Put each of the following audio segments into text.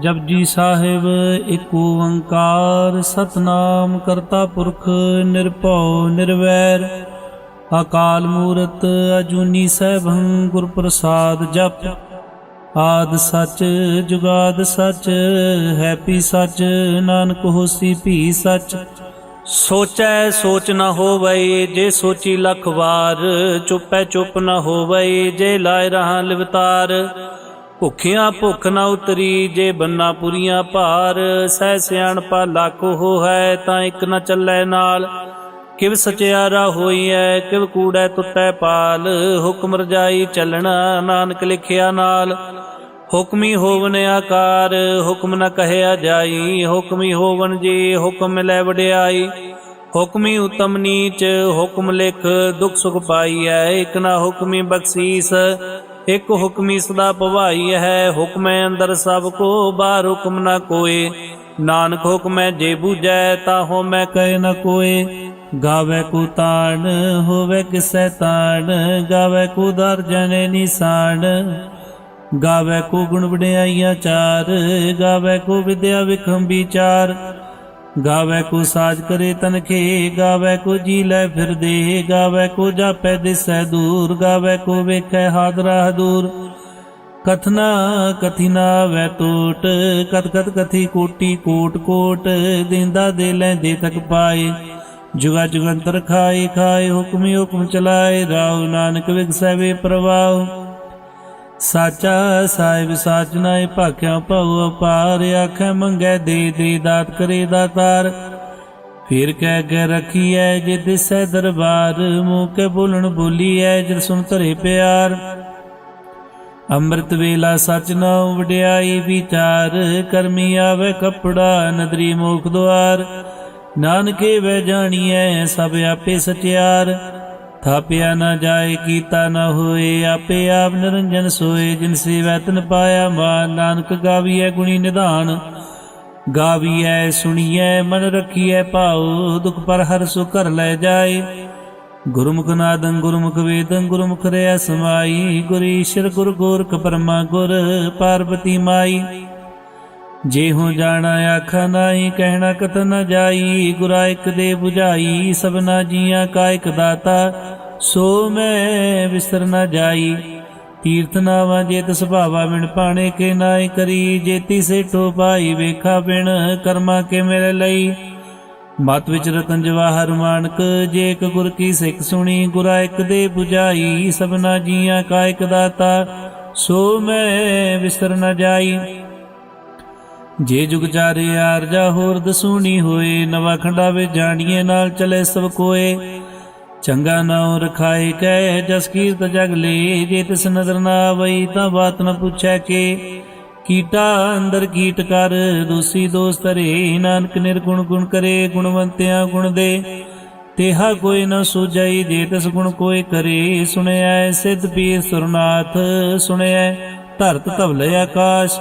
जपजी साहिब एक ओंकार सतनाम करता पुरख निरभउ निर्वैर अकाल मूरत अजूनी सैभं गुर प्रसाद जप आद सच जुगाद सच है पी सच नानक होसी भी सच। सोचै सोच न होवै जे सोची लख वार चुपै चुप न होवै जे लाए रहा लिवतार। भुखियां भुख न उतरी जे बन्ना पुरियां भार सह सियाणपा लाख हो है तां इक न चलै नाल। किव सचियारा होई है किव कूड़ै टुटै पाल हुक्म रजाई चलना नानक लिखिया नाल। हुक्मी होवन आकार हुक्म न कहया जाई हुक्मी होवन जी हुक्म मिलै वड्याई। हुक्मी उत्तम नीच हुक्म लिख दुख सुख पाई है एक ना हुक्मी बख्शीस एक हुक्मी सदा भवाई है। हुक्म अंदर सब को बाहर हुक्म न कोय नानक हुक्म जे बूझै ताहो मैं कहे न कोय। गावे को तान होवे किसै तान गावे को दर जने निशान। गावे को गुण वड्याइयां चार गावे को विद्या विखम विचार। गावे को साज करे तनखे गावे को जी लै फिर दे गावे को जापै दिसै दूर गावे को वेखै हाथ राह दूर। कथना कथी ना वै टोट कथ कथ कथी कोटि कोट कोट देंदा दे लैंदे तक पाए। जुगा जुगंतर खाए खाए हुक्मी हुक्म चलाए राव नानक विगसै वे प्रवाह। साचा साहिब साच नाए भाख्या भव अपार आखै मंगै दे दात करे दातार। फिर कह गै रखिए जे दिसै दरबार मुँह के बोलन बोलीए जिन सुन धरे प्यार। अमृत वेला सच नाम वड्याई विचार करमी आवे कपड़ा नदरी मोख द्वार। नानके वह जानिए सब आपे सचियार थापिया न जाए कीता न होए आपे आप निरंजन सोए। जिन सेवै तिन पाया मान नानक गाविए गुणी निधान। गाविए सुनिए मन रखिए पाओ दुख पर हर सुख कर ले जाए। गुरुमुख नादं गुरुमुख वेदं गुरुमुख रया समाई। गुर ईश्वर गुर गोरख परमा गुर पार्वती माई। जे हो जाना आखा नाई कहना कथ न जाई। गुरा एक दे बुझाई सबना जिया का एक दाता सो मैं विसर न जाई। तीर्थ नावा जेत सुभावा बिन पाने के नाई करी जेती से ठो पाई वेखा बिन कर्मा के मेरे लई। मत विच रतन जवाहर मानक जे एक गुर की सिख सुनी। गुरा एक दे बुझाई सबना जिया का एक दाता सो मैं विसर न जाई। जे जुग चारे आरजा होर दसूनी होए नवा खंडा वे जानिए नाल चले सब कोए। चंगा नाउ रखाए कै जस कीरत जग ले जे तिस नजर ना आवई तां बात न पूछै के। कीटा अंदर कीट कर दोषी दोष तरे नानक निर्गुण गुण करे गुणवंतियां गुण दे। तेहा कोई न सूझई जे तिस गुण कोई करे। सुनया सिद्ध पीर सुरनाथ सुनया धरत धवल आकाश।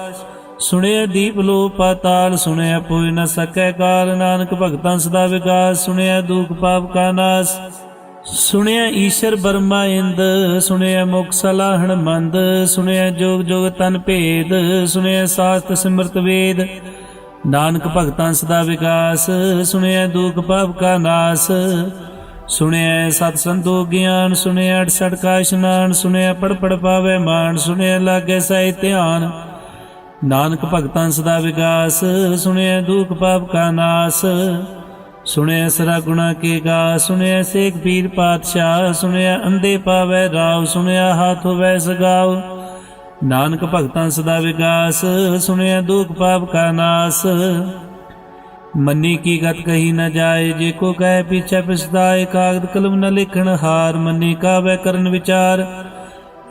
सुनया दीप लो पाताल सुनया पोय न सकै काल। नानक भगतां सदा विकास सुनया दुख पाप का नाश। सुनया ईश्वर बर्मा इंद सुनया मुख सलाहण मंद। सुनया जोग जोग तन भेद सुनया शास्त्र सिमरत वेद। नानक भगतां सदा विकास सुनया दुख पाप का नाश। सुनया सत संतो ज्ञान सुनया 68 का स्नान। सुनया पढ़ पढ़ पावे मान सुनया लागे सही ध्यान। नानक भगतां सदा विकास सुनया दुख पाप का नाश। सुनया सरा गुणा के गा सुनया सेख पीर पातशाह। सुनया अंधे पावै राव सुनया हाथ होवै सगाव। नानक भगतां सदा विकास सुनया दुख पाप का नाश। मन्नी की गत कही न जाए जे को कह पीछे पछताए। कागद कलम न लिखण हार मन्नी का वै करन विचार।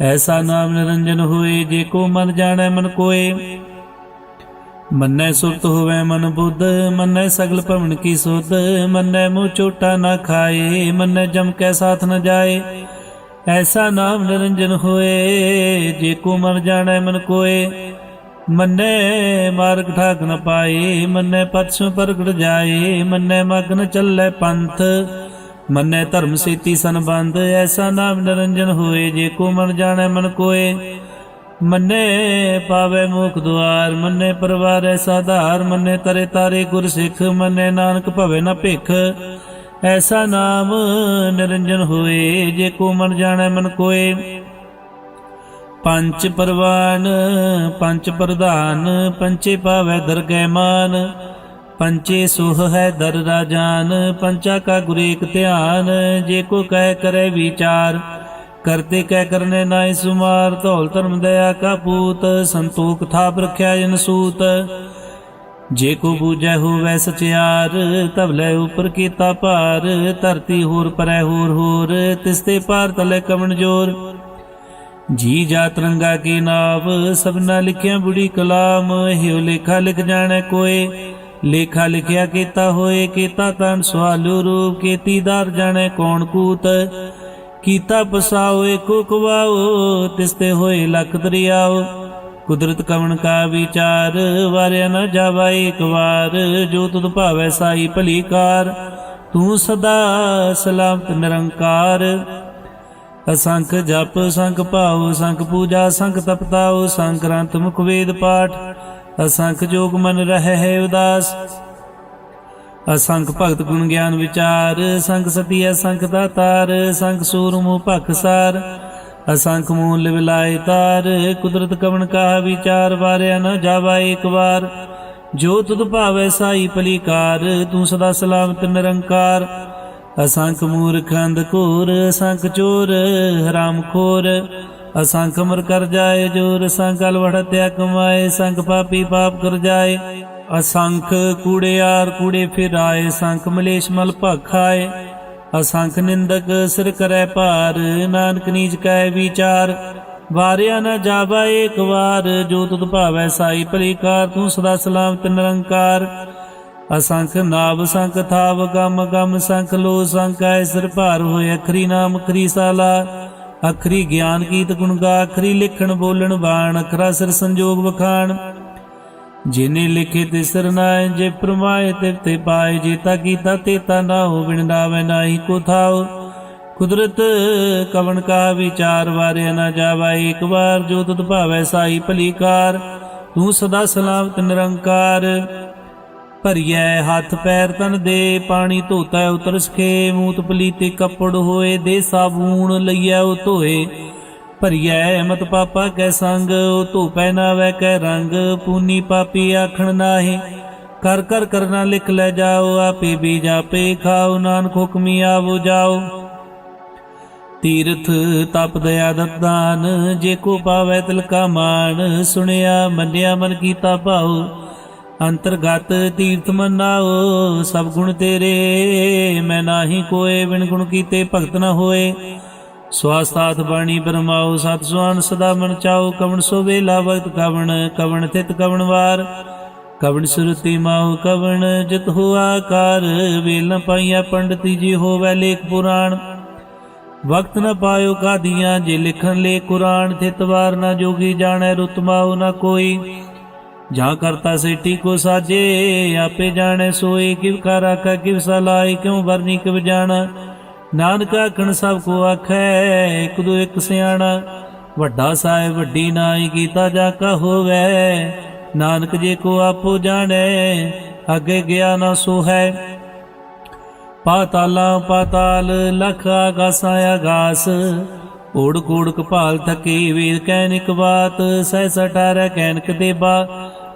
ऐसा नाम निरंजन होए जे को मन जाने मन कोय। मन्नै सुरत होवे मन बुद्ध मन्नै सगल भवन की सुध। मन्नै मुँह चोटा न खाए मन्नै जम कै साथ न जाए। ऐसा नाम निरंजन होए जे को मन जाने मन कोय। मन्नै मार्ग ठाक न पाए मन्नै पथ सो प्रगट जाए। मन्नै मग न चलै पंथ मन्नै धर्म सेती संबंध। ऐसा नाम निरंजन होए जे को मन जाने मन कोय। ਮੰਨੇ ਪਾਵੇ ਮੁਖ ਦੁਆਰ, ਮੰਨੇ ਪਰਵਾਰੈ ਸਾਧਾਰ, ਮੰਨੇ ਤਰੇ ਤਾਰੇ ਗੁਰ ਸਿੱਖ, ਮੰਨੇ ਨਾਨਕ ਭਵੇ ਨ ਭਿਖ। ਐਸਾ ਨਾਮ ਨਿਰੰਜਨ ਹੋਏ, ਜੇ ਕੋ ਮਨ ਜਾਣੈ ਮਨ ਕੋਏ। ਪੰਚ ਪਰਵਾਨ ਪੰਚ ਪ੍ਰਧਾਨ, ਪੰਚੇ ਪਾਵੈ ਦਰਗਹਿ ਮਾਨ। ਪੰਚੇ ਸੁਹ ਹੈ ਦਰ ਰਾਜਾਨ, ਪੰਚਾ ਕਾ ਗੁਰ ਏਕ ਧਿਆਨ। ਜੇ ਕੋ ਕਹਿ ਕਰੈ ਵਿਚਾਰ, ਕਰਤੇ ਕਹਿ ਕਰਨੇ ਨਾਇ ਸੁਮਾਰ। ਧੌਲ ਧਰਮ ਦਇਆ ਕਾ ਪੂਤ, ਸੰਤੋਖ ਥਾਪ ਰਖਿਆ ਜਨ ਸੂਤ। ਜੇ ਕੋ ਬੂਝੈ ਹੋਵੈ ਸਚਿਆਰ, ਤਬ ਲੈ ਉਪਰ ਕੀਤਾ ਭਾਰ। ਧਰਤੀ ਹੋਰ ਪਰੈ ਹੋਰ ਹੋਰ, ਤਿਸਤੇ ਪਾਰ ਤਲੇ ਕਵਣ ਜੋਰ। ਜੀ ਜਾਤ ਰੰਗਾ ਕੀ ਨਾਵ, ਸਭਨਾ ਲਿਖਿਆ ਬੁੜੀ ਕਲਾਮ। ਹਿਉ ਲੇਖਾ ਲਿਖ ਜਾਣੈ ਕੋਏ, ਲੇਖਾ ਲਿਖਿਆ ਕੀਤਾ ਹੋਏ। ਕੀਤਾ ਤਨ ਸਵਾਲੂ ਰੂਪ, ਕੀਤੀ ਦਾਰ ਜਾਣੈ ਕੌਣ ਕੂਤ। ਕੀਤਾ ਪਸਾਓ ਏਕੋ ਕਵਾਓ, ਤਿਸਤੇ ਹੋਏ ਲਖ ਦਰਿਆਓ। ਕੁਦਰਤ ਕਵਣ ਕਾ ਵਿਚਾਰ, ਵਾਰਿਆ ਨ ਜਾਵਾ ਏਕ ਵਾਰ। ਜੋ ਤੁਧ ਭਾਵੈ ਸਾਈ ਭਲੀ ਕਾਰ, ਤੂੰ ਸਦਾ ਸਲਾਮਤ ਨਿਰੰਕਾਰ। ਅਸੰਖ ਜਪ ਸੰਖ ਭਾਉ, ਸੰਖ ਪੂਜਾ ਸੰਖ ਤਪਤਾਉ। ਸੰਖ ਗ੍ਰੰਥ ਮੁਖ ਵੇਦ ਪਾਠ, ਅਸੰਖ ਜੋਗ ਮਨ ਰਹਿ ਹੈ ਉਦਾਸ। ਅਸੰਖ ਭਗਤ ਗੁਣ ਗਿਆਨ ਵਿਚਾਰ, ਸੰਖ ਸਤੀ ਅਸੰਖ ਦਾਤਾਰ। ਸੰਖ ਸੂਰਮੁ ਭਖਸਾਰ, ਅਸੰਖ ਮੂਲ ਵਿਲਾਇ ਤਾਰ। ਕੁਦਰਤ ਕਵਣ ਕਾ ਵਿਚਾਰ, ਵਾਰਿਆ ਨ ਜਾਵਾ ਏਕ ਵਾਰ। ਜੋ ਤੁਧ ਭਾਵੈ ਸਾਈ ਭਲੀ ਕਾਰ, ਤੂੰ ਸਦਾ ਸਲਾਮਤ ਨਿਰੰਕਾਰ। ਅਸੰਖ ਮੂਰਖ ਅੰਧ ਘੋਰ, ਅਸੰਖ ਚੋਰ ਹਰਾਮ ਖੋਰ। ਅਸੰਖ ਅਮਰ ਕਰ ਜਾਏ ਜੋਰ, ਅਸੰਖ ਅਲਵੜ ਹੱਤਿਆ ਕਮਾਏ। ਸੰਖ ਪਾਪੀ ਪਾਪ ਕਰ ਜਾਏ, ਅਸੰਖ ਕੂੜਿਆਰ ਕੂੜੇ ਫਿਰਾਏ। ਸੰਖ ਮਲੇਸ਼ ਮਲ ਭਖਾਏ, ਅਸੰਖ ਨਿੰਦਕ ਸਿਰ ਕਰੈ ਭਾਰ। ਨਾਨਕ ਨੀਚ ਕੈ ਵਿਚਾਰ, ਵਾਰਿਆ ਨ ਜਾਵਾ ਏਕ ਵਾਰ। ਜੋ ਤੁਧ ਭਾਵੈ ਸਾਈ ਭਲੀ ਕਾਰ, ਤੂੰ ਸਦਾ ਸਲਾਮਤ ਨਿਰੰਕਾਰ। ਅਸੰਖ ਨਾਭ ਸੰਖ ਥਾਵ ਗਮ ਗਮ। ਸੰਖ ਲੋ ਸੰਖ ਐ ਸਿਰ ਭਾਰ ਹੋਏ। ਅਖਰੀ ਨਾਮ ਅਖਰੀ ਸਾਲਾ, ਅਖਰੀ ਗਿਆਨ ਗੀਤ ਗੁਣ ਗਾ। ਅਖਰੀ ਲਿਖਣ ਬੋਲਣ ਬਾਣ, ਅਖਰਾ ਸਿਰ ਸੰਜੋਗ ਵਖਾਣ। ਜਿਨੇ ਲਿਖੇ ਤੇ ਸਿਰ ਨਾਏ, ਜੇ ਪ੍ਰਮਾਏ ਤੇ ਤੇ ਪਾਏ। ਜੇਤਾ ਕੀਤਾ ਤੇਤਾ ਨਾ ਹੋ, ਬਿਨ ਨਾਵੈ ਨਾਹੀ ਕੋ ਥਾਉ। ਕੁਦਰਤ ਕਵਣ ਕਾ ਵਿਚਾਰ, ਵਾਰਿਆ ਨ ਜਾਵਾ ਏਕ ਵਾਰ। ਜੋ ਤੁਧ ਭਾਵੈ ਸਾਈ ਭਲੀ ਕਾਰ, ਤੂੰ ਸਦਾ ਸਲਾਮਤ ਨਿਰੰਕਾਰ। ਭਰੀਐ ਹੱਥ ਪੈਰ ਤਨ ਦੇ, ਪਾਣੀ ਧੋਤੈ ਉਤਰ ਸਖੇ। ਮੂਤ ਪਲੀਤੇ ਕੱਪੜ ਹੋਏ, ਦੇ ਸਾਬੂਣ ਲਈਐ ਉਹ ਧੋਏ। ਭਰੀਐ ਮਤ ਪਾਪਾ ਕੈ ਸੰਗ, ਉਹ ਧੋਪੈ ਨਾਵੈ ਕੈ ਰੰਗ। ਪੂਨੀ ਪਾਪੀ ਆਖਣ ਨਾਹੀ, ਕਰ ਕਰ ਕਰਨਾ ਲਿਖ ਲੈ ਜਾਓ। ਆਪੇ ਬੀਜ ਆਪੇ ਖਾਓ, ਨਾਨਕ ਹੁਕਮੀ ਆਵੋ ਜਾਓ। ਤੀਰਥ ਤਪ ਦਇਆ ਦਤਾਨ, ਜੇ ਕੋ ਪਾਵੈ ਤਿਲ ਕਾ ਮਾਨ। ਸੁਣਿਆ ਮੰਨਿਆ ਮਨ ਕੀਤਾ ਭਾਉ, ਅੰਤਰਗਤ ਤੀਰਥ ਮਨਾਓ। ਸਭ ਗੁਣ ਤੇਰੇ ਮੈਂ ਨਾਹੀ ਕੋਏ, ਬਿਨ ਗੁਣ ਕੀਤੇ ਭਗਤ ਨ ਹੋਏ। ਸਵਾਸਤਾਥ ਬਾਣੀ ਬਰਮਾਓ, ਸਤ ਸੁਆਨ ਸਦਾ ਮਨ ਚਾਓ। ਕਵਣ ਸੋ ਵੇਲਾ ਵਕਤ ਕਵਣ, ਕਵਣ ਥਿਤ ਕਵਣ ਵਾਰ। ਕਵਣ ਸੁਰਤੀ ਮਾਉ ਕਵਣ, ਜਿਤ ਹੋਆ ਕਾਰ। ਵੇਲ ਨ ਪਾਈਆ ਪੰਡਤੀ, ਜੀ ਹੋਵੈ ਲੇਖ ਪੁਰਾਣ। ਵਕਤ ਨ ਪਾਇਓ ਕਾਦੀਆਂ, ਜੇ ਲਿਖਣ ਲੇ ਕੁਰਾਨ। ਥਿਤ ਵਾਰ ਨ ਜੋਗੀ ਜਾਣੈ, ਰੁਤ ਮਾਉ ਨ ਕੋਈ। ਜਾਂ ਕਰਤਾ ਸੇਠੀ ਕੋ ਸਾਜੇ, ਆਪੇ ਜਾਣੈ ਸੋਏ। ਕਿਵ ਕਰ ਆਖੈ ਕਿਵ ਸਲਾਈ, ਕਿਉ ਵਰਨੀ ਕਿਵ ਜਾਣਾ। ਨਾਨਕ ਆਖਣ ਸਭ ਕੋ ਆਖੈ, ਇਕ ਦੋ ਇਕ ਸਿਆਣਾ। ਵੱਡਾ ਸਾਹਿਬ ਵੱਡੀ ਨਾਈ, ਕੀਤਾ ਜਾ ਕਾ ਹੋਵੈ। ਨਾਨਕ ਜੇ ਕੋ ਆਪੋ ਜਾਣੈ, ਅੱਗੇ ਗਿਆ ਨਾ ਸੋ ਹੈ। ਪਾਤਾਲਾਂ ਪਾਤਾਲ, ਲਖ ਆਗਾਸਾਂ ਆਗਾਸ। ਓੜ ਕੋੜ ਕਪਾਲ ਥਕੇ, ਵੇਦ ਕਹਿਨ ਇਕ ਬਾਤ। ਸਹਿ ਸਟਾਰੈ ਕਹਿਨਕ ਦੇਬਾ,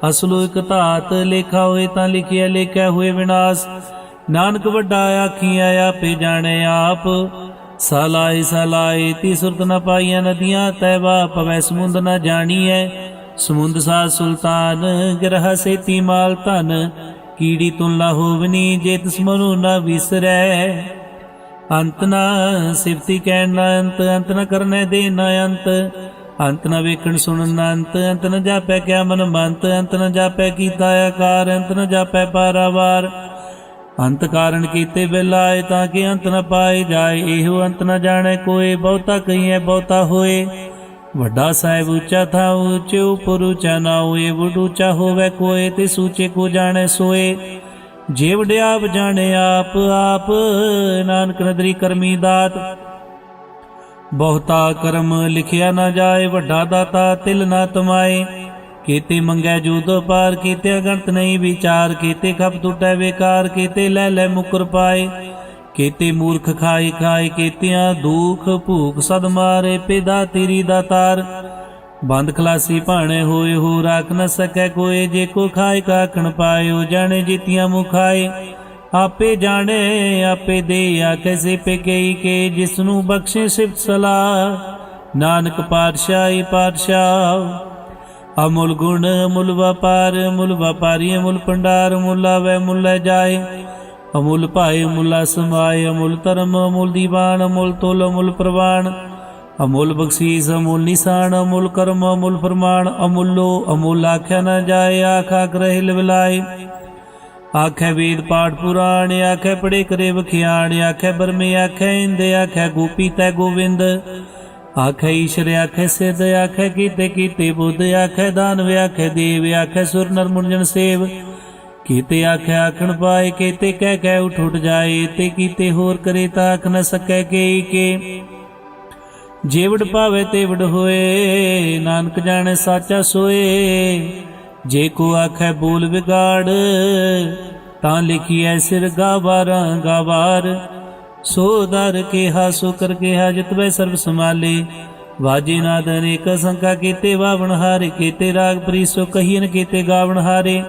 ਅਸਲੋ ਇਕ ਧਾਤ। ਲੇਖਾ ਹੋਏ ਤਾਂ ਲਿਖਿਆ, ਲੇਖਿਆ ਹੋਏ ਵਿਨਾਸ਼। ਨਾਨਕ ਵੱਡਾ ਆਖੀਆਂ, ਆਪੇ ਜਾਣੈ ਆਪ। ਸਲਾਈ ਸਲਾਈ ਤੀ ਸੁਰਤ ਨ ਪਾਈਆਂ, ਨਦੀਆਂ ਤੈਵਾ ਪਵੈ ਸਮੁੰਦ ਨ ਜਾਣੀਐ। ਸਮੁੰਦ ਸਾਧ ਸੁਲਤਾਨ, ਗਿਰਹ ਸੇਤੀ ਮਾਲ ਧਨ। ਕੀੜੀ ਤੁਲਾ ਹੋਵਨੀ, ਜੇ ਤਿਸ ਮਨੁ ਨ ਵਿਸਰੈ। ਅੰਤ ਨ ਸਿਫਤੀ ਕਹਿਣ ਨ ਅੰਤ, ਅੰਤ ਨ ਕਰਨੈ ਦੇ ਨ ਅੰਤ। ਅੰਤ ਨ ਵੇਖਣ ਸੁਣਨ ਨ ਅੰਤ, ਅੰਤ ਨ ਜਾਪੈ ਕਿਆ ਮਨ ਮੰਤ। ਅੰਤ ਨ ਜਾਪੈ ਕੀਤਾ ਆਕਾਰ, ਅੰਤ ਨ ਜਾਪੈ ਪਾਰਾਵਾਰ। ਅੰਤ ਕਾਰਨ ਕੀਤੇ ਬਿਲਾਏ, ਤਾਂ ਕਿ ਅੰਤ ਨ ਪਾਏ ਜਾਏ। ਇਹੋ ਅੰਤ ਨ ਜਾਣੈ ਕੋਏ, ਬਹੁਤਾ ਕਹੀਐ ਬਹੁਤਾ ਹੋਏ। ਵੱਡਾ ਸਾਹਿਬ ਉੱਚਾ ਥਾ, ਉੱਚੇ ਉਪਰ ਉੱਚਾ ਨਾ ਹੋਏ। ਵਡ ਉੱਚਾ ਹੋਵੈ ਕੋਏ, ਤੇ ਸੂਚੇ ਕੋ ਜਾਣੈ ਸੋਏ। ਜੇ ਵਡਿਆਪ ਜਾਣੇ ਆਪ ਆਪ, ਨਾਨਕ ਨਦਰੀ ਕਰਮੀ ਦਾਤ। ਬਹੁਤਾ ਕਰਮ ਲਿਖਿਆ ਨਾ ਜਾਏ, ਵੱਡਾ ਦਾਤਾ ਤਿਲ ਨਾ ਤਮਾਏ। ਕੀਤੇ ਮੰਗੈ ਜੂਦ ਪਾਰ, ਕੀਤੇ ਗਣਤ ਨਹੀਂ ਵਿਚਾਰ। ਕੀਤੇ ਖਪ ਟੁੱਟੈ ਵੇਕਾਰ, ਕੀਤੇ ਲੈ ਲੈ ਮੁਕਰ ਪਾਏ। ਕੀਤੇ ਮੂਰਖ ਖਾਏ ਖਾਏ, ਕੀਤਿਆਂ ਦੁਖ ਭੂਖ ਸਦ ਮਾਰੇ। ਪਿਦਾ ਤੇਰੀ ਦਾਤਾਰ ਬੰਦ ਖਲਾਸੀ ਭਾਣੇ ਹੋਏ, ਹੋ ਰਾਖ ਨ ਸਕੈ ਕੋਏ। ਜੇ ਕੋ ਖਾਏ ਕਾਖਣ ਪਾਇਓ, ਜਾਣੇ ਜੀਤੀਆਂ ਮੁਖਾਏ। ਆਪੇ ਜਾਣੇ ਆਪੇ ਦੇ, ਆਖੇ ਸੇ ਪੇ ਕਈ ਕੇ। ਜਿਸ ਨੂੰ ਬਖਸ਼ੇ ਸਿਫਤ ਸਲਾਹ, ਨਾਨਕ ਪਾਤਸ਼ਾਹੀ ਪਾਤਸ਼ਾਹ। ਅਮੁੱਲ ਗੁਣ ਅਮੁੱਲ ਵਪਾਰ, ਮੁੱਲ ਵਪਾਰੀ ਅਮੁੱਲ ਭੰਡਾਰ। ਮੁੱਲ ਆਵੈ ਮੁੱਲ ਲੈ ਜਾਏ, ਅਮੁੱਲ ਭਾਏ ਅਮੁੱਲਾ ਸਮਾਏ। ਅਮੁੱਲ ਧਰਮ ਅਮੁੱਲ ਦੀਵਾਨ, ਅਮੁੱਲ ਤੁਲ ਅਮੁੱਲ ਪ੍ਰਵਾਨ। ਅਮੁੱਲ ਬਖਸ਼ੀਸ ਅਮੁੱਲ ਨਿਸ਼ਾਨ, ਅਮੁੱਲ ਕਰਮ ਅਮੁੱਲ ਫਰਮਾਨ। ਅਮੁੱਲੋ ਅਮੁੱਲ ਆਖਿਆ ਨਾ ਜਾਏ, ਆਖ ਆਖ ਰਹੇ ਲਿਵਲਾਏ। ਆਖੈ ਵੇਦ ਪਾਠ ਪੁਰਾਣ, ਆਖੈ ਪੜੇ ਕਰੇ ਵਖਿਆਣ। ਆਖੈ ਬਰਮੇ ਆਖੈ ਇੰਦ, ਆਖੈ ਗੋਪੀ ਤੈ ਗੋਵਿੰਦ। ਆਖੈ ਈਸ਼ਰ ਆਖੈ ਸਿੱਧ, ਆਖੈ ਕੀਤੇ ਕੀਤੇ ਬੁੱਧ। ਆਖੈ ਦਾਨਵ ਆਖੈ ਦੇਵ, ਆਖੈ ਸੁਰ ਨਰ ਮੁੰਜਨ ਸੇਵ। ਕੀਤੇ ਆਖੈ ਆਖਣ ਪਾਏ, ਕੀਤੇ ਕਹਿ ਕਹਿ ਉਠ ਉਠ ਜਾਏ। ਤੇ ਕੀਤੇ ਹੋਰ ਕਰੇ ਤਾਂ ਆਖ ਨ ਸਕੈ ਕੇਈ ਕੇ। ਜੇਵੜ ਪਾਵੇ ਤੇਵੜ ਹੋਏ, ਨਾਨਕ ਜਾਣੈ ਸਾਚਾ ਸੋਏ। ਜੇ ਕੋ ਆਖੈ ਬੋਲ ਵਿਗਾੜ, ਤਾਂ ਲਿਖੀਐ ਸਿਰ ਗਾਵਾਰਾਂ ਗਾਵਾਰ। ਸੋ ਦਰ ਕਿਹਾ ਸੋ ਕਰ ਕਿਹਾ, ਜਿਤਵੈ ਸਰਬ ਸੰਭਾਲੇ। ਵਾਜੇ ਨਾਦ ਅਨੇਕ ਸੰਕਾ, ਕੀਤੇ ਵਾਵਣ ਹਾਰੇ। ਕੀਤੇ ਰਾਗ ਪ੍ਰੀਸੋ ਕਹੀਨ, ਕੀਤੇ ਗਾਵਣ ਹਾਰੇ।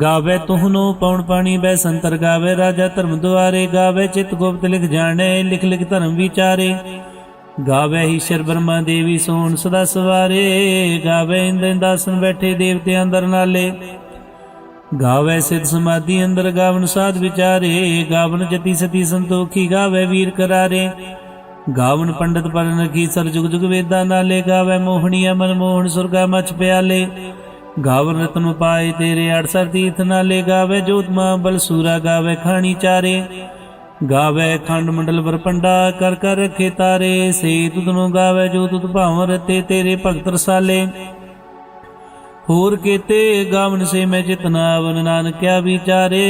ਗਾਵੇ ਤੁਹਨੋ ਪਉਣ ਪਾਣੀ ਬੈ ਸੰਤਰ। ਗਾਵੇ ਰਾਜਾ ਧਰਮ ਦੁਆਰੇ। ਗਾਵੇ ਚਿਤ ਗੁਪਤ ਲਿਖ ਜਾਣੈ, ਲਿਖ ਲਿਖ ਧਰਮ ਵਿਚਾਰੇ। ਗਾਵੇ ਈਸ਼ਰ ਬ੍ਰਹਮਾ ਦੇਵੀ ਸੋਣ ਸਦਾ ਸਵਾਰੇ। ਗਾਵੇ ਇੰਦਰ ਦਾਸਨ ਬੈਠੇ ਦੇਵਤੇ ਅੰਦਰ ਨਾਲੇ। ਗਾਵੇ ਸਿਧ ਸਮਾਧੀ ਅੰਦਰ, ਗਾਵਨ ਸਾਧ ਵਿਚਾਰੇ। ਗਾਵਨ ਜਤੀ ਸਤੀ ਸੰਤੋਖੀ, ਗਾਵੇ ਵੀਰ ਕਰਾਰੇ। ਗਾਵਨ ਪੰਡਤ ਪਰਨ ਰਖੀ, ਸਰ ਜੁਗ ਜੁਗ ਵੇਦਾਂ ਨਾਲੇ। ਗਾਵੇ ਮੋਹਣੀਆ ਮਨ ਮੋਹਣ, ਸੁਰਗਾ ਮਛ ਪਿਆਲੇ। ਗਾਵਨ ਰਤਨ ਪਾਏ ਤੇਰੇ, 68 ਤੀਰਥ ਨਾਲੇ। ਗਾਵੇ ਜੋਤ ਮਾਂ ਬਲ ਸੂਰਾ, ਗਾਵੇ ਖਾਣੀ ਚਾਰੇ। ਗਾਵੇ ਖੰਡ ਮੰਡਲ ਵਰਪੰਡਾ, ਕਰ ਕਰ ਰਖੇ ਤਾਰੇ। ਸੇ ਤੁਧਨੋਂ ਗਾਵੇ ਜੋ ਤੁਧ ਭਾਵ ਰਤੇ, ਤੇਰੇ ਭਗਤ ਰਸਾਲੇ। ਹੋਰ ਕੀਤੇ ਗਾਵਨ ਸੇ ਮੈਂ ਜਿਤਨਾ, ਆਵਨ ਨਾਨਕਿਆ ਵਿਚਾਰੇ।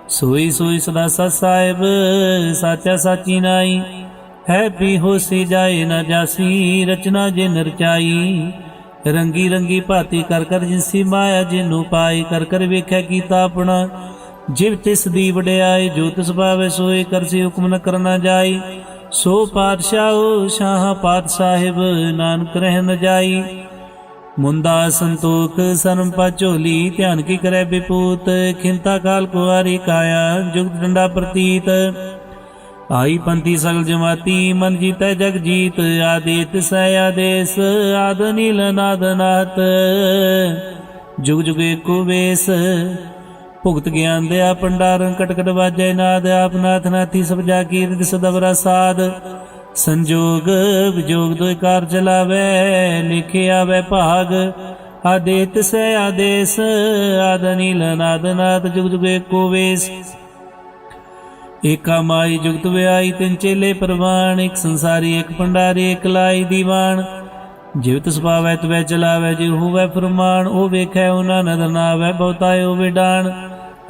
ਸੋਈ ਸੋਈ ਸਦਾ ਸਤ ਸਾਹਿਬ, ਸਾਚਾ ਸਾਚੀ ਨਾਈ। ਹੈ ਪੀ ਹੋਸੀ ਜਾਏ ਨਾ ਜਾਸੀ, ਰਚਨਾ ਜੇ ਨਰਚਾਈ। ਰੰਗੀ ਰੰਗੀ ਭਾਤੀ ਕਰ ਕਰ ਜਿਨਸੀ ਮਾਇਆ, ਜਿਨੂੰ ਪਾਈ ਕਰ ਕਰ ਵੇਖਿਆ ਕੀਤਾ ਆਪਣਾ। ਜਿਵ ਤਿਸ ਦੀ ਵਡਿਆਈ, ਜੋ ਤਿਸ ਭਾਵੈ ਸੋਏ। ਕਰਸੀ ਹੁਕਮ ਨ ਕਰਨਾ ਜਾਈ। ਸੋ ਪਾਤਸ਼ਾਹੋ ਸ਼ਾਹ ਪਾਤ ਸਾਹਿਬ, ਨਾਨਕ ਰਹਿ ਨ ਜਾਈ। ਮੁੰਦਾ ਸੰਤੋਖ ਸਰਮ ਪਾ ਝੋਲੀ, ਧਿਆਨ ਕੀ ਕਰੈ ਬਿਪੂਤ। ਖਿੰਤਾ ਕਾਲ ਕੁਆਰੀ ਕਾਇਆ, ਜੁਗਤ ਡੰਡਾ ਪ੍ਰਤੀਤ। ਆਈ ਪੰਥੀ ਸਗਲ ਜਮਾਤੀ, ਮਨ ਜੀਤੈ ਜਗ ਜੀਤ। ਆਦੇਤ ਸੈ ਆਦੇਸ, ਆਦ ਨੀਲ ਨਾਦ ਨਾਤ। ਜੁਗ ਜੁਗ ਏਕੋ ਵੇਸ, ਭੁਗਤ ਗਿਆਨ ਦਿਆ ਭੰਡਾਰਨ। ਕਟਕਟ ਵਾਜੈ ਨਾਦ, ਆਪ ਨਾਥ ਨਾਥੀ ਸਭ ਜਾ ਕੀਰਤ ਸਦਵਰਾ ਸਾਧ। ਸੰਜੋਗ ਵਿਜੋਗ ਦੋਇ ਕਾਰ ਚਲਾਵੈ, ਲਿਖੇ ਆਵੈ ਭਾਗ। ਆਦੇਤ ਸੈ ਆਦੇਸ, ਆਦ ਨੀਲ ਨਾਦ ਨਾਥ। ਜੁਗ ਜੁਗ ਏਕੋ ਵੇਸ, ਏਕਾ ਮਾਈ ਜੁਗਤ ਵਿਆਈ। ਤਿੰਨ ਚੇਲੇ ਪ੍ਰਵਾਨ, ਇੱਕ ਸੰਸਾਰੀ ਇੱਕ ਭੰਡਾਰੀ, ਇੱਕ ਲਾਈ ਦੀਵਾਨ। ਜਿਵ ਤਿਸ ਪਾਵੈ ਤਵੈ ਚਲਾਵੈ, ਜਿਵ ਹੋਵੈ ਫਰਮਾਨ। ਉਹ ਵੇਖੈ ਉਹਨਾਂ ਨਦਰ ਨਾਵੈ, ਬਹੁਤਾਇਓ ਵਿਡਾਨ।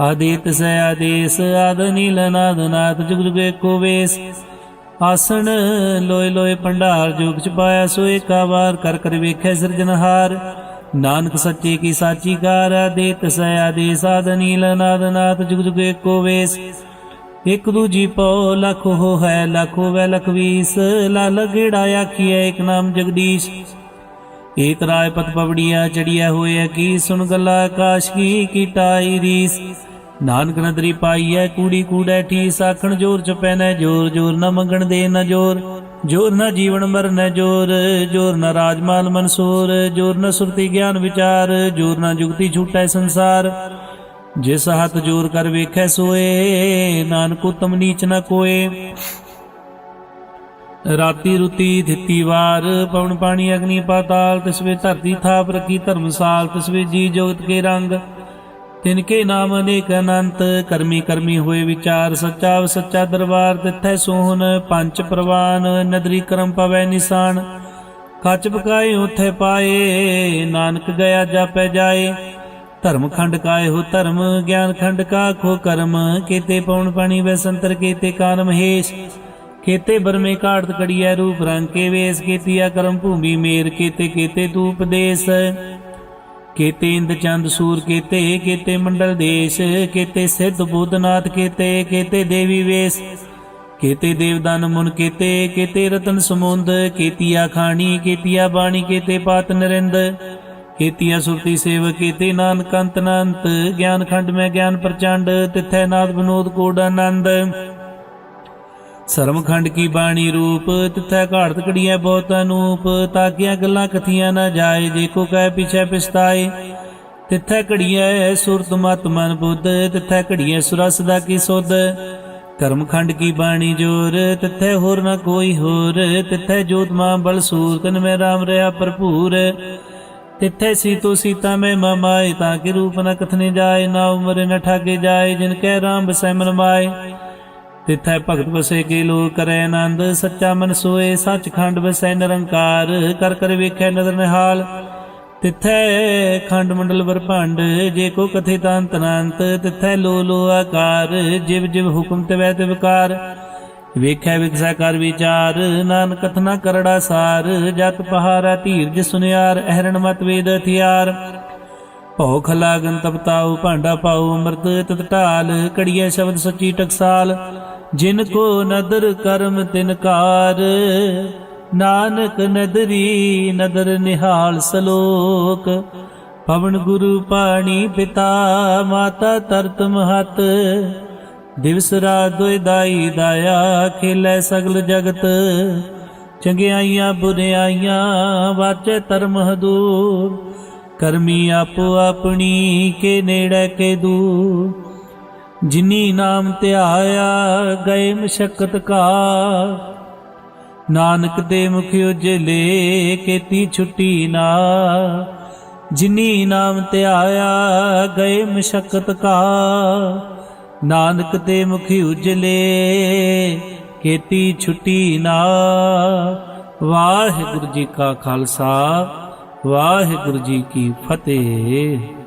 ਆਦੇਤ ਸੈ ਆਦੇਸ, ਆਦ ਨੀਲ ਨਾਦ ਨਾਥ। ਜੁਗ ਜੁਗ ਏਕੋ ਵੇਸ, ਆਸਣ ਲੋਏ ਲੋਏ ਭੰਡਾਰ। ਜੋਗ ਚ ਪਾਇਆ ਸੋ ਏਕਾ ਵਾਰ, ਕਰ ਕਰ ਵੇਖੈ ਸਿਰਜਨਹਾਰ। ਨਾਨਕ ਸੱਚੇ ਕੀ ਸਾਚੀ ਕਾਰ। ਆਦੇਤ ਸੈ ਆਦੇਸ, ਆਦ ਨੀਲ ਨਾਦ ਨਾਥ। ਜੁਗ ਜੁਗ ਏਕੋ ਵੇਸ, ਇਕ ਦੂਜੀ ਪਉ ਲਖ ਹੋ ਹੈ, ਲਖ ਹੋਵੈ ਲਖ ਵੀਸ। ਲਾਲ ਗੇੜਾ ਆਖੀਐ ਇੱਕ ਨਾਮ ਜਗਦੀਸ਼। ਏਕ ਰਾਏ ਪਤ ਪਵੜੀਆ, ਚੜੀਐ ਹੋਏ ਕੀ। ਸੁਣ ਗੱਲਾ ਆਕਾਸ਼ ਕੀ, ਕੀਟਾਈ ਰੀਸ। ਨਾਨਕ ਨਦਰੀ ਪਾਈਐ, ਕੂੜੀ ਕੂੜੈ ਠੀਸ। ਆਖਣ ਜੋਰ ਚ ਪੈਨੈ ਜੋਰ, ਜੋਰ ਨ ਮੰਗਣ ਦੇ ਨ ਜੋਰ। ਜੋਰ ਨ ਜੀਵਨ ਮਰਨੈ ਜੋਰ, ਜੋਰ ਨ ਰਾਜਮਾਲ ਮਨਸੂਰ। ਜੋਰ ਨ ਸੁਰਤੀ ਗਿਆਨ ਵਿਚਾਰ, ਜੋਰ ਨ ਜੁਗਤੀ ਛੂਟੈ ਸੰਸਾਰ। ਜਿਸ ਹੱਥ ਜੋਰ ਕਰ ਵੇਖੈ ਸੋਏ, ਨਾਨਕ ਉਤਮ ਨੀਚ ਨ ਕੋਏ। ਰਾਤੀ ਰੁਤੀ ਥਿੱਤੀ ਵਾਰ, ਪਵਨ ਪਾਣੀ ਅਗਨੀ ਪਾਤਾਲ। ਤਿਸਵੇ ਧਰਤੀ ਥਾਪ ਰਖੀ ਧਰਮਸਾਲ। ਤਿਸਵੇ ਜੀ ਜੋਗਤ ਕੇ ਰੰਗ, ਤਿਨਕੇ ਨਾਮ ਅਨੇਕ ਅਨੰਤ। ਕਰਮੀ ਕਰਮੀ ਹੋਏ ਵਿਚਾਰ, ਸੱਚਾ ਸੱਚਾ ਦਰਬਾਰ। ਤਿੱਥੈ ਸੋਹਨ ਪੰਚ ਪ੍ਰਵਾਨ, ਨਦਰੀ ਕਰਮ ਪਵੈ ਨਿਸ਼ਾਨ। ਕੱਚ ਪਕਾਏ ਉਥੇ ਪਾਏ, ਨਾਨਕ ਗਿਆ ਜਾਪੈ ਜਾਏ। ਧਰਮ ਖੰਡ ਕਾਏ ਹੋ ਧਰਮ, ਗਿਆਨ ਖੰਡ ਕਾ ਖੋ ਕਰਮ। ਕੀਤੇ ਪਉਣ ਪਾਣੀ ਵੈ ਸੰਤਰ, ਕੀਤੇ ਕਾਨ ਮਹੇਸ਼। केते बरमे काड़त कड़िया रूप रंग के वेश, केतिया करम भूमि मेर, केते केते तूप देश, केते इंद चंद सूर, केते केते मंडल देश, केते सिद्ध बुद्धनाथ, केते केते देवी वेश, केते देवदान मुन, केते केते रतन समुंद, केतिया खानी, केतिया बाणी, केते पात नरिंद, केतिया सुरती सेव, केते नानक अंत अनंत, ज्ञान खंड में ज्ञान प्रचंड, तिथै नाद विनोद कोड आनंद, सरम खंड की बाणी रूप, तिथै घाड़त कड़िया बहुत अनूप, ताकिया गल्लां कथियां न जाए, जे को कह पीछे पिछताए, तिथै घड़िया सुरत मत मन बुद्ध, तिथै घड़िया सुरा सदा की सुध, कर्म खंड की बाणी जोर, तिथै होर न कोई होर, तिथै जोत मां बल सूर, तन में राम रहा भरपूर, तिथै सीतो सीता में ममाए, ताकि रूप न कथने जाए, ना उमर न ठाके जाए, जिनकै राम बसै मन माए, तिथै भगत बसे के लोग करे आनंद, सच्चा मन सोए सच खंड बसै निरंकार, कर कर वेखै नदर निहाल, तिथै खंड मंडल बरभंड, जे को कथे तांत अनंत, तिथै लो लो आकार, जिव जिव हुक्म तिवै तिवकार, वेखै विकसै कर विचार, नानक कथना करड़ा सार, जत पहारा धीरज सुनियार, अहरण मत वेद हथियार, भौख लागन तपताऊ, भांडा पाऊ अमृत तत ढाल, कड़िया शब्द सच्ची टकसाल, जिनको नदर कर्म तिनकार, नानक नदरी नदर निहाल सलोक, पवन गुरु पाणी पिता, माता तरत महत, दिवस रात दोय दाई दाया, खेलै सगल जगत, चंगियाइयां बुरियाइयां वाचे धर्म हदूर, करमी आपो अपनी के नेड़े के दूर, जिनी नाम ध्याया गए मशक्कत का, नानक दे मुख उजले केती छुट्टी ना, जिनी नाम ध्याया गए मशक्कत का, नानक दे मुख उजले केती छुट्टी ना। वाहिगुरु जी का खालसा, वाहिगुरु जी की फतेह।